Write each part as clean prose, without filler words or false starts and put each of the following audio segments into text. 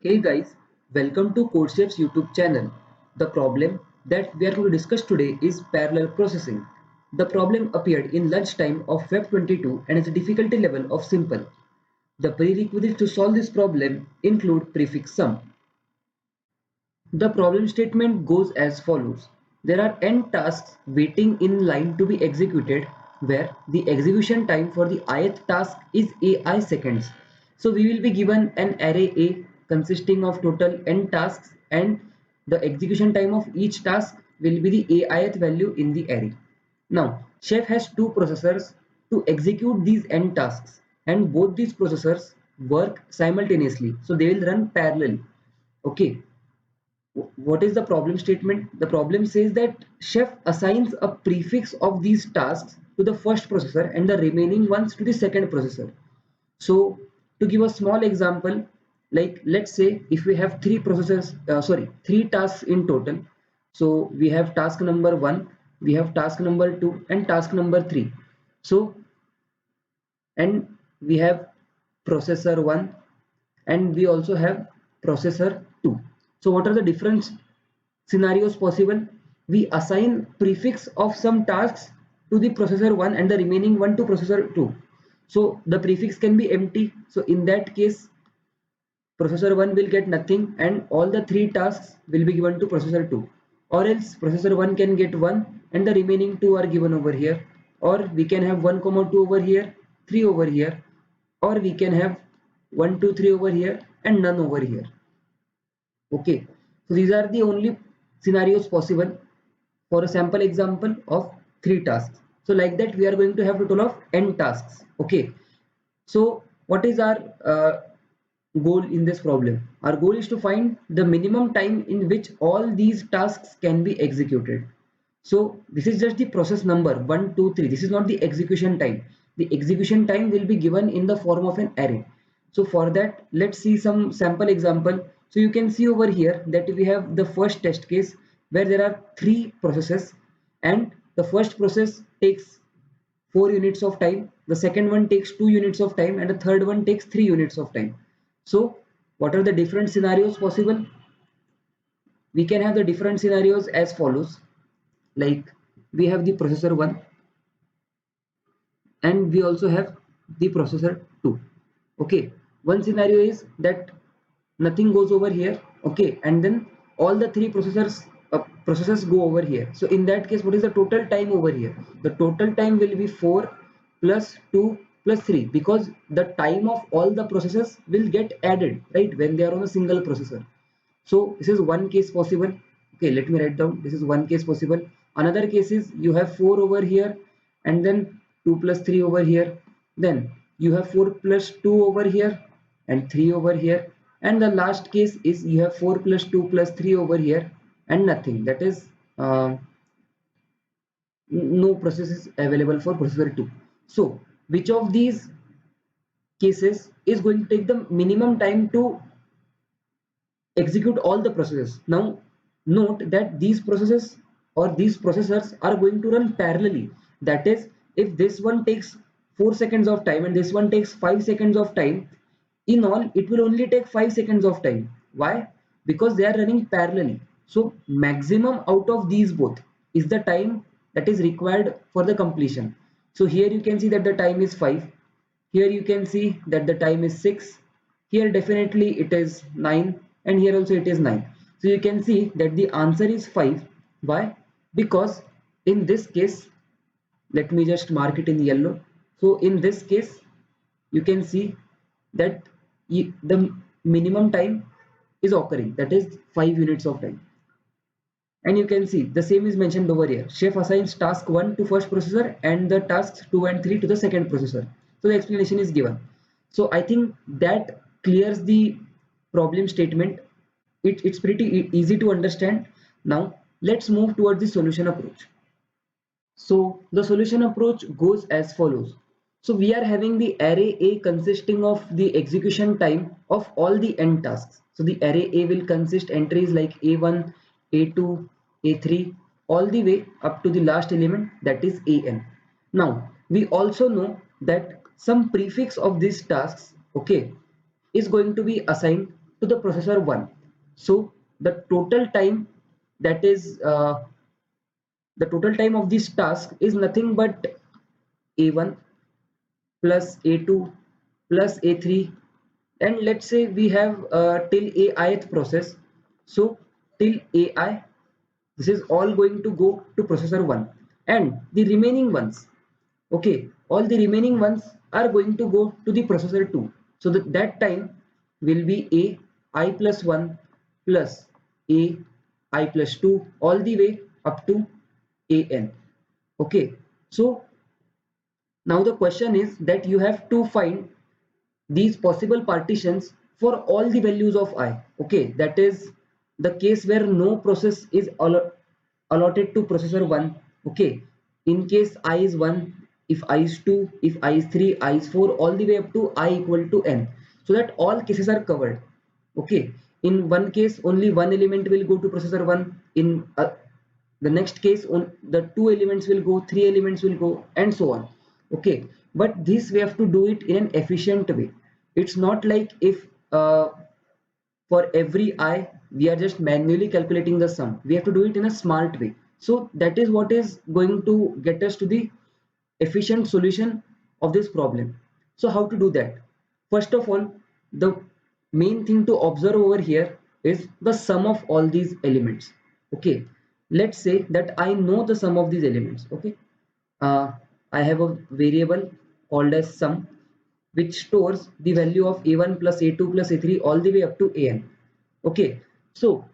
Hey guys, welcome to CodeChef's YouTube channel. The problem that we are going to discuss today is parallel processing. The problem appeared in lunchtime of Feb 22 and is a difficulty level of simple. The prerequisites to solve this problem include prefix sum. The problem statement goes as follows. There are n tasks waiting in line to be executed where the execution time for the ith task is ai seconds. So we will be given an array A consisting of total n tasks and the execution time of each task will be the aith value in the array. Now, Chef has two processors to execute these n tasks and both these processors work simultaneously. So they will run parallel. Okay, what is the problem statement? The problem says that chef assigns a prefix of these tasks to the first processor and the remaining ones to the second processor. So to give a small example, like let's say if we have three tasks in total. So we have task number 1, we have task number 2 and task number 3. So and we have processor 1 and we also have processor 2. So what are the different scenarios possible? We assign prefix of some tasks to the processor 1 and the remaining one to processor 2. So the prefix can be empty. So in that case, processor 1 will get nothing and all the three tasks will be given to processor 2. Or else processor 1 can get 1 and the remaining 2 are given over here. Or we can have 1, 2 over here, 3 over here. Or we can have 1, 2, 3 over here and none over here. Okay, so these are the only scenarios possible for a sample example of 3 tasks. So like that we are going to have a total of n tasks. Okay, so what is our goal in this problem? Our goal is to find the minimum time in which all these tasks can be executed. So this is just the process number 1, 2, 3. This is not the execution time. The execution time will be given in the form of an array. So for that, let's see some sample example. So you can see over here that we have the first test case where there are 3 processes and the first process takes 4 units of time, the second one takes 2 units of time and the third one takes 3 units of time. So what are the different scenarios possible? We can have the different scenarios as follows. Like we have the processor 1 and we also have the processor 2. Okay, one scenario is that nothing goes over here. Okay, and then all the three processors go over here. So in that case, what is the total time over here? The total time will be 4 plus 2 plus 3 because the time of all the processes will get added, right, when they are on a single processor. So this is one case possible. Okay, let me write down. This is one case possible. Another case is you have 4 over here and then 2 plus 3 over here. Then you have 4 plus 2 over here and 3 over here. And the last case is you have 4 plus 2 plus 3 over here and nothing. That is no process is available for processor 2. So which of these cases is going to take the minimum time to execute all the processes? Now note that these processes or these processors are going to run parallelly. That is, if this one takes 4 seconds of time and this one takes 5 seconds of time, in all it will only take 5 seconds of time. Why? Because they are running parallelly. So maximum out of these both is the time that is required for the completion. So here you can see that the time is 5. Here you can see that the time is 6. Here definitely it is 9 and here also it is 9. So you can see that the answer is 5. Why? Because in this case, let me just mark it in yellow. So in this case, you can see that the minimum time is occurring, that is 5 units of time. And you can see the same is mentioned over here. Chef assigns task 1 to first processor and the tasks 2 and 3 to the second processor. So the explanation is given. So I think that clears the problem statement. It's pretty easy to understand. Now let's move towards the solution approach. So the solution approach goes as follows. So we are having the array A consisting of the execution time of all the n tasks. So the array A will consist entries like A1, A2, A3, all the way up to the last element, that is AN. Now we also know that some prefix of these tasks, okay, is going to be assigned to the processor 1. So the total time, that is the total time of this task is nothing but A1 plus A2 plus A3, and let's say we have till AIth process. So till AI, this is all going to go to processor 1, and the remaining ones, okay, all the remaining ones are going to go to the processor 2. So that time will be a I plus 1 plus a I plus 2 all the way up to an. Okay, so now the question is that you have to find these possible partitions for all the values of I. Okay, that is the case where no process is allotted to processor 1. Okay, in case I is 1, if I is 2, if I is 3, I is 4, all the way up to I equal to n, so that all cases are covered. Okay, in one case only one element will go to processor 1, in the next case on the two elements will go, three elements will go, and so on. Okay, but this we have to do it in an efficient way. It's not like if for every I we are just manually calculating the sum. We have to do it in a smart way. So that is what is going to get us to the efficient solution of this problem. So how to do that? First of all, the main thing to observe over here is the sum of all these elements. Okay, let's say that I know the sum of these elements. Okay, uh, I have a variable called as sum, which stores the value of a1 plus a2 plus a3 all the way up to an. Okay, so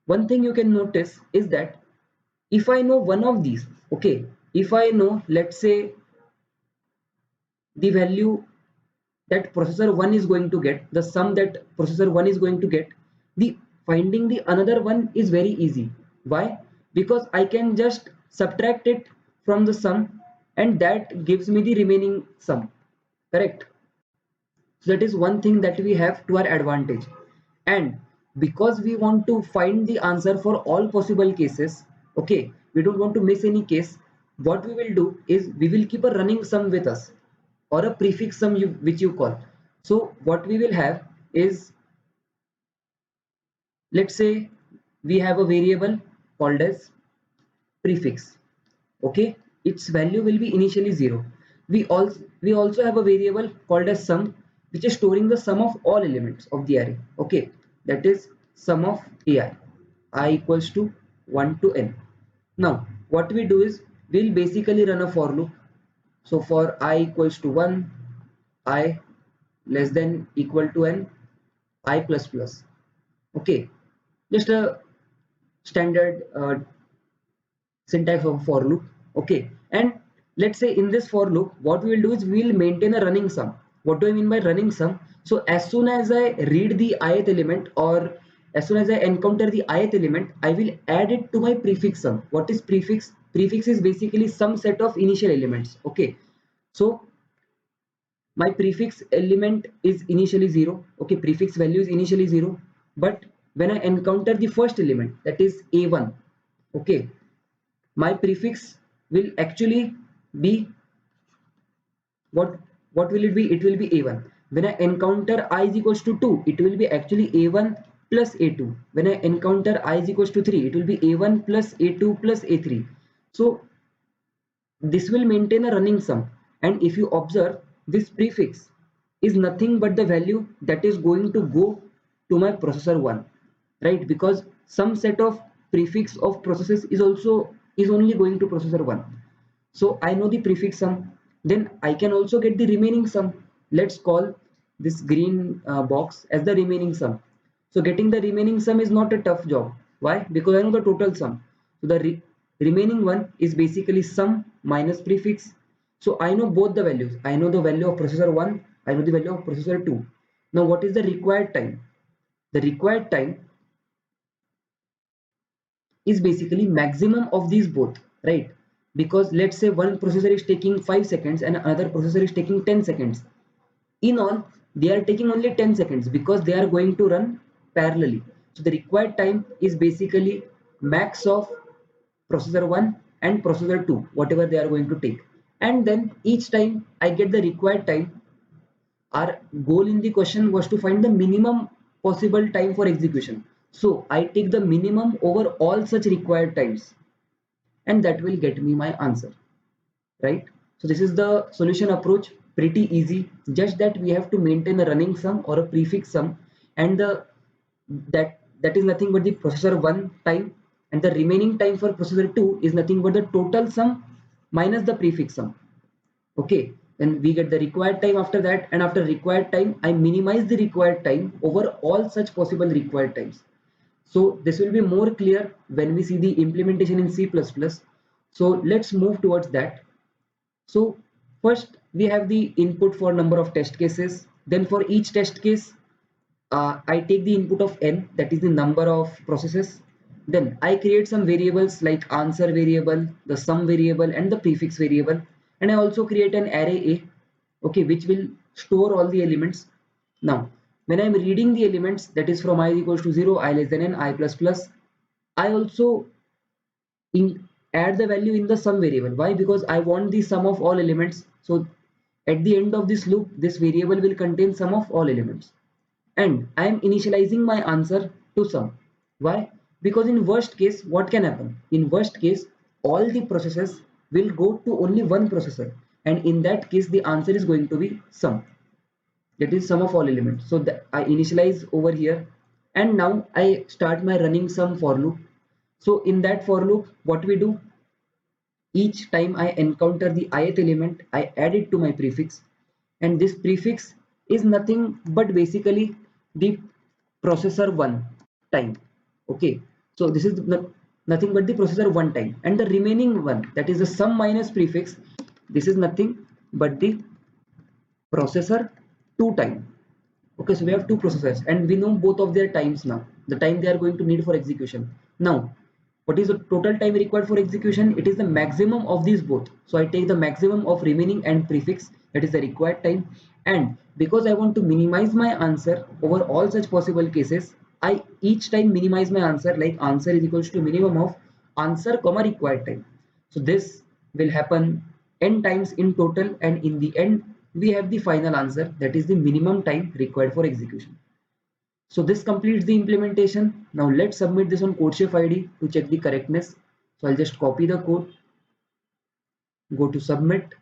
one thing you can notice is that if I know one of these, okay, if I know, let's say, the value that processor 1 is going to get, the sum that processor 1 is going to get, the finding the another one is very easy. Why? Because I can just subtract it from the sum, and that gives me the remaining sum. Correct? So that is one thing that we have to our advantage. And because we want to find the answer for all possible cases, okay, we don't want to miss any case, what we will do is we will keep a running sum with us, or a prefix sum which you call. So what we will have is, let's say we have a variable called as prefix. Okay, its value will be initially 0. We also have a variable called as sum, which is storing the sum of all elements of the array. Okay, that is sum of I equals to 1 to n. Now what we do is we'll basically run a for loop. So for I equals to 1, I less than equal to n, I plus plus. Okay, just a standard syntax of for loop. Okay, and let's say in this for loop what we will do is we will maintain a running sum. What do I mean by running sum? So as soon as I read the ith element, or as soon as I encounter the ith element, I will add it to my prefix sum. What is prefix? Prefix is basically some set of initial elements. Okay, so my prefix element is initially 0. Okay, prefix value is initially 0, but when I encounter the first element, that is a1, okay, my prefix will actually be what will it be? It will be a1. When I encounter I is equals to 2, it will be actually a1 plus a2. When I encounter I is equals to 3, it will be a1 plus a2 plus a3. So this will maintain a running sum, and if you observe, this prefix is nothing but the value that is going to go to my processor 1, right? Because some set of prefix of processes is only going to processor 1. So I know the prefix sum, then I can also get the remaining sum. Let's call this green box as the remaining sum. So getting the remaining sum is not a tough job. Why? Because I know the total sum. So the remaining one is basically sum minus prefix. So I know both the values. I know the value of processor 1, I know the value of processor 2. Now what is the required time? The required time is basically maximum of these both, right? Because let's say one processor is taking 5 seconds and another processor is taking 10 seconds. In all, they are taking only 10 seconds because they are going to run parallelly. So the required time is basically max of processor 1 and processor 2, whatever they are going to take. And then each time I get the required time, our goal in the question was to find the minimum possible time for execution. So I take the minimum over all such required times, and that will get me my answer, right? So this is the solution approach, pretty easy, just that we have to maintain a running sum or a prefix sum, and that is nothing but the processor 1 time, and the remaining time for processor 2 is nothing but the total sum minus the prefix sum. Okay, then we get the required time after that, and after required time I minimize the required time over all such possible required times. So this will be more clear when we see the implementation in C++. So let's move towards that. So first we have the input for number of test cases. Then for each test case, I take the input of n, that is the number of processes. Then I create some variables like answer variable, the sum variable, and the prefix variable. And I also create an array A, okay, which will store all the elements. Now, when I'm reading the elements, that is from I equals to 0, I less than n, I plus plus, I also add the value in the sum variable. Why? Because I want the sum of all elements. So at the end of this loop, this variable will contain sum of all elements. And I am initializing my answer to sum. Why? Because in worst case, what can happen? In worst case, all the processes will go to only one processor. And in that case, the answer is going to be sum. That is sum of all elements. So I initialize over here. And now I start my running sum for loop. So in that for loop, what we do? Each time I encounter the ith element, I add it to my prefix, and this prefix is nothing but basically the processor 1 time. Okay, so this is nothing but the processor 1 time, and the remaining one, that is the sum minus prefix, this is nothing but the processor 2 time. Okay, so we have two processors and we know both of their times now, the time they are going to need for execution. Now, what is the total time required for execution? It is the maximum of these both. So I take the maximum of remaining and prefix, that is the required time. And because I want to minimize my answer over all such possible cases, I each time minimize my answer, like answer is equals to minimum of answer comma required time. So this will happen n times in total, and in the end we have the final answer, that is the minimum time required for execution. So this completes the implementation. Now let's submit this on CodeChef ID to check the correctness. So I'll just copy the code, go to submit.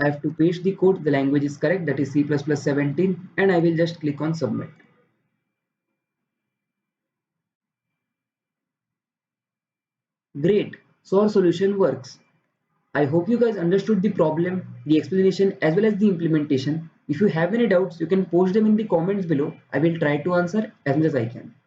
I have to paste the code, the language is correct, that is C++ 17, and I will just click on submit. Great, so our solution works. I hope you guys understood the problem, the explanation as well as the implementation. If you have any doubts, you can post them in the comments below. I will try to answer as much as I can.